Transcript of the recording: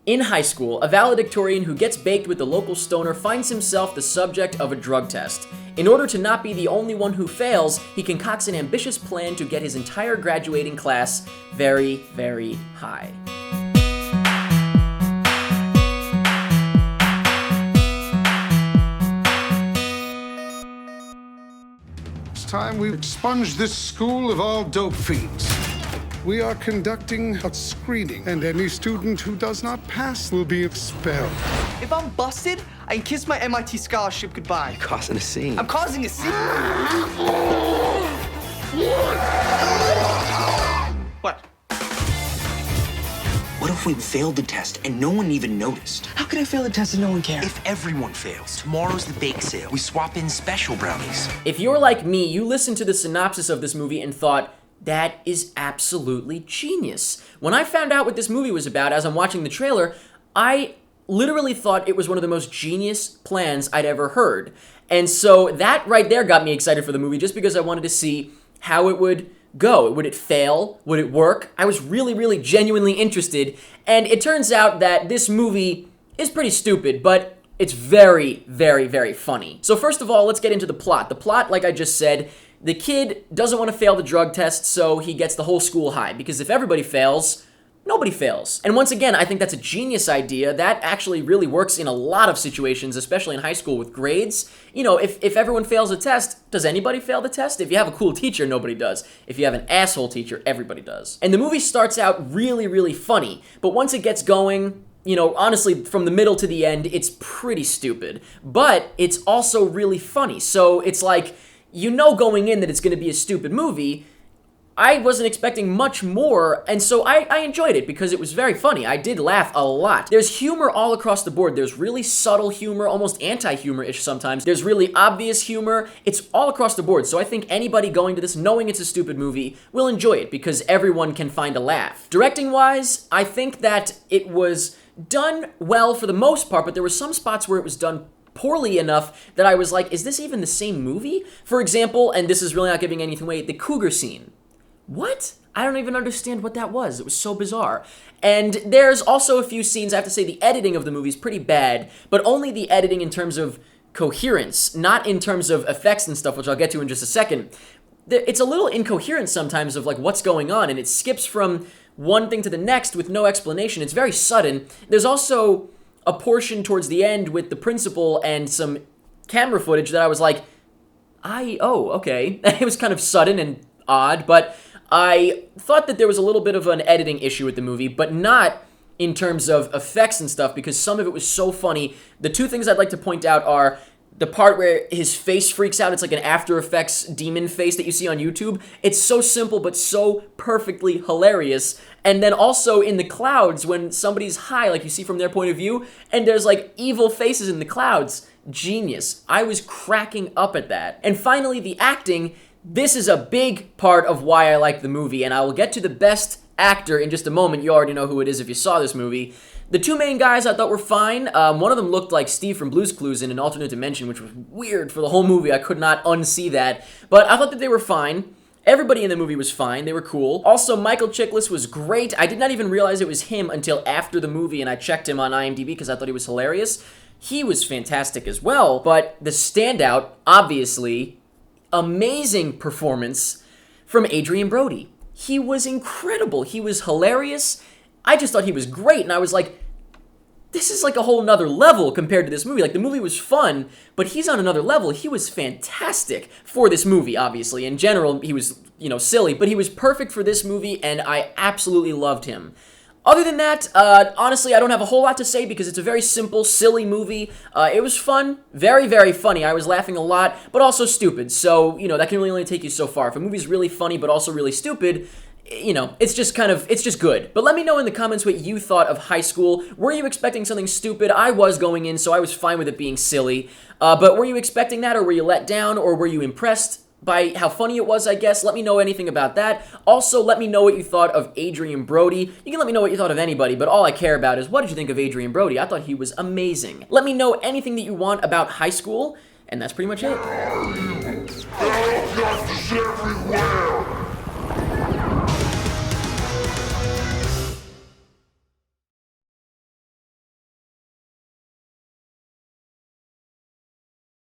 In high school, a valedictorian who gets baked with the local stoner finds himself the subject of a drug test. In order to not be the only one who fails, he concocts an ambitious plan to get his entire graduating class very, very high. It's time we expunge this school of all dope fiends. We are conducting a screening, and any student who does not pass will be expelled. If I'm busted, I can kiss my MIT scholarship goodbye. You're causing a scene. I'm causing a scene. What? What if we failed the test and no one even noticed? How can I fail the test and no one cares? If everyone fails, tomorrow's the bake sale. We swap in special brownies. If you're like me, you listened to the synopsis of this movie and thought, that is absolutely genius. When I found out what this movie was about as I'm watching the trailer, I literally thought it was one of the most genius plans I'd ever heard. And so that right there got me excited for the movie just because I wanted to see how it would go. Would it fail? Would it work? I was really, really genuinely interested. And it turns out that this movie is pretty stupid, but it's very, very, very funny. So first of all, let's get into the plot. The plot, like I just said, the kid doesn't want to fail the drug test, so he gets the whole school high. Because if everybody fails, nobody fails. And once again, I think that's a genius idea. That actually really works in a lot of situations, especially in high school with grades. You know, if everyone fails a test, does anybody fail the test? If you have a cool teacher, nobody does. If you have an asshole teacher, everybody does. And the movie starts out really, really funny. But once it gets going, you know, honestly, from the middle to the end, it's pretty stupid. But it's also really funny. So it's like, you know going in that it's going to be a stupid movie. I wasn't expecting much more, and so I enjoyed it because it was very funny. I did laugh a lot. There's humor all across the board. There's really subtle humor, almost anti-humor-ish sometimes. There's really obvious humor. It's all across the board, so I think anybody going to this knowing it's a stupid movie will enjoy it because everyone can find a laugh. Directing-wise, I think that it was done well for the most part, but there were some spots where it was done poorly enough that I was like, is this even the same movie? For example, and this is really not giving anything away, the cougar scene. What? I don't even understand what that was. It was so bizarre. And there's also a few scenes, I have to say the editing of the movie is pretty bad, but only the editing in terms of coherence, not in terms of effects and stuff, which I'll get to in just a second. It's a little incoherent sometimes of like what's going on, and it skips from one thing to the next with no explanation. It's very sudden. There's also a portion towards the end with the principal and some camera footage that I was like, okay. It was kind of sudden and odd, but I thought that there was a little bit of an editing issue with the movie, but not in terms of effects and stuff, because some of it was so funny. The two things I'd like to point out are the part where his face freaks out. It's like an After Effects demon face that you see on YouTube. It's so simple, but so perfectly hilarious. And then also in the clouds, when somebody's high, like you see from their point of view, and there's like evil faces in the clouds. Genius. I was cracking up at that. And finally, the acting. This is a big part of why I like the movie, and I will get to the best actor in just a moment. You already know who it is if you saw this movie. The two main guys I thought were fine. One of them looked like Steve from Blue's Clues in an alternate dimension, which was weird for the whole movie. I could not unsee that. But I thought that they were fine. Everybody in the movie was fine. They were cool. Also, Michael Chiklis was great. I did not even realize it was him until after the movie, and I checked him on IMDb because I thought he was hilarious. He was fantastic as well. But the standout, obviously, amazing performance from Adrien Brody. He was incredible. He was hilarious. I just thought he was great, and I was like, this is like a whole nother level compared to this movie. Like, the movie was fun, but he's on another level. He was fantastic for this movie, obviously. In general, he was, silly, but he was perfect for this movie, and I absolutely loved him. Other than that, honestly, I don't have a whole lot to say because it's a very simple, silly movie. It was fun, very, very funny. I was laughing a lot, but also stupid. So, that can really only take you so far. If a movie's really funny but also really stupid, it's just good. But let me know in the comments what you thought of High School. Were you expecting something stupid? I was going in, so I was fine with it being silly. But were you expecting that, or were you let down, or were you impressed by how funny it was, I guess? Let me know anything about that. Also, let me know what you thought of Adrien Brody. You can let me know what you thought of anybody, but all I care about is what did you think of Adrien Brody? I thought he was amazing. Let me know anything that you want about High School, and that's pretty much it. Everywhere.